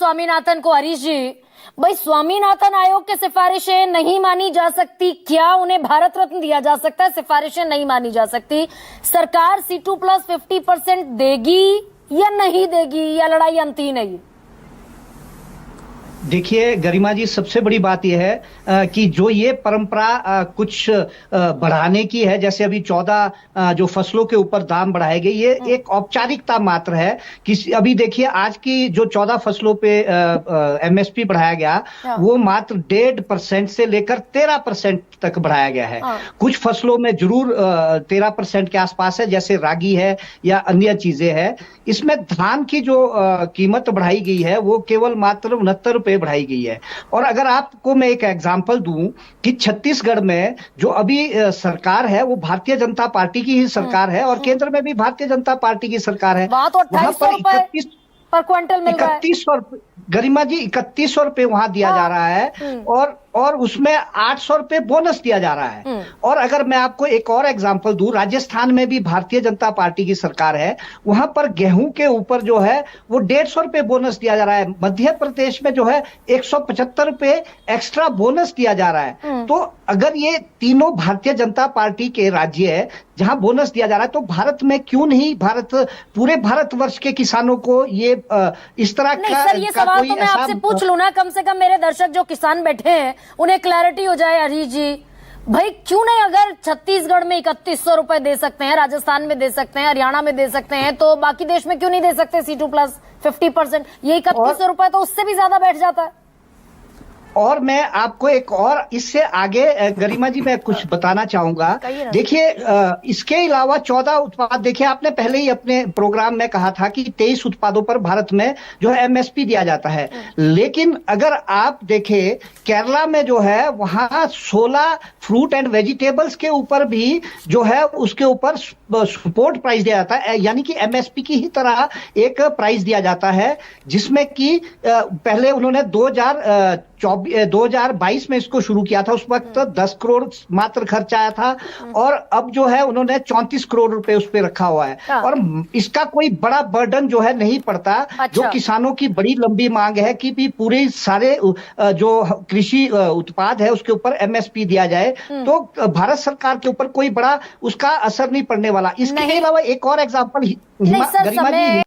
स्वामीनाथन को। हरीश जी, भाई स्वामीनाथन आयोग की सिफारिशें नहीं मानी जा सकती, क्या उन्हें भारत रत्न दिया जा सकता है? सिफारिशें नहीं मानी जा सकती, सरकार C2+ 50% देगी या नहीं देगी, या लड़ाई अंत ही नहीं? देखिए गरिमा जी, सबसे बड़ी बात यह है कि जो ये परंपरा कुछ बढ़ाने की है, जैसे अभी 14 जो फसलों के ऊपर दाम बढ़ाए गए, ये एक औपचारिकता मात्र है। अभी देखिए आज की जो 14 फसलों पे MSP बढ़ाया गया, वो मात्र 1.5% से लेकर 13% तक बढ़ाया गया है। कुछ फसलों में जरूर 13% के आसपास है, जैसे रागी है या अन्य चीजें हैं। इसमें धान की जो कीमत बढ़ाई गई है वो केवल मात्र 69 रुपए बढ़ाई गई है। और अगर आपको मैं एक एग्जांपल दूं कि छत्तीसगढ़ में जो अभी सरकार है वो भारतीय जनता पार्टी की ही सरकार है, और केंद्र में भी भारतीय जनता पार्टी की सरकार है। वहां तो 2800 रुपए पर क्विंटल मिल रहा है। 3100 रुपए गरिमा जी, 3100 रुपए वहां दिया जा रहा है, और उसमें 800 रुपए बोनस दिया जा रहा है। और अगर मैं आपको एक और एग्जांपल दूं, राजस्थान में भी भारतीय जनता पार्टी की सरकार है, वहां पर गेहूं के ऊपर जो है वो 150 रुपए बोनस दिया जा रहा है। मध्य प्रदेश में जो है 175 रुपए एक्स्ट्रा बोनस दिया जा रहा है। तो अगर ये तीनों भारतीय जनता पार्टी के राज्य है जहां बोनस दिया जा रहा है, तो भारत में क्यों नहीं, पूरे भारतवर्ष के किसानों को ये इस तरह का सर, ये सवाल तो मैं आपसे पूछ लूं ना, कम से कम मेरे दर्शक जो किसान बैठे हैं उन्हें क्लैरिटी हो जाए। हरीश जी, भाई क्यों नहीं, अगर छत्तीसगढ़ में 3100 रुपए दे सकते हैं, राजस्थान में दे सकते हैं, हरियाणा में दे सकते हैं, तो बाकी देश में क्यों नहीं दे सकते C2+ 50%? ये 3100 रुपए तो उससे भी ज्यादा बैठ जाता है। और मैं आपको एक और इससे आगे गरिमा जी मैं कुछ बताना चाहूंगा। देखिए इसके अलावा 14 उत्पाद, देखिए आपने पहले ही अपने प्रोग्राम में कहा था कि 23 उत्पादों पर भारत में जो है MSP दिया जाता है, लेकिन अगर आप देखें केरला में जो है वहां 16 फ्रूट एंड वेजिटेबल्स के ऊपर भी जो है उसके ऊपर सपोर्ट प्राइस दिया जाता है, यानी कि MSP की ही तरह एक प्राइस दिया जाता है, जिसमें कि पहले उन्होंने 2022 में इसको शुरू किया था। उस वक्त 10 करोड़ मात्र खर्च आया था, और अब जो है उन्होंने 34 करोड़ रुपए उस पर रखा हुआ है। और इसका कोई बड़ा बर्डन जो है नहीं पड़ता। जो किसानों की बड़ी लंबी मांग है कि भी पूरे सारे जो कृषि उत्पाद है उसके ऊपर MSP दिया जाए, तो भारत सरकार के ऊपर कोई बड़ा उसका असर नहीं पड़ने वाला। इसके अलावा एक और एग्जाम्पल गरिमा जी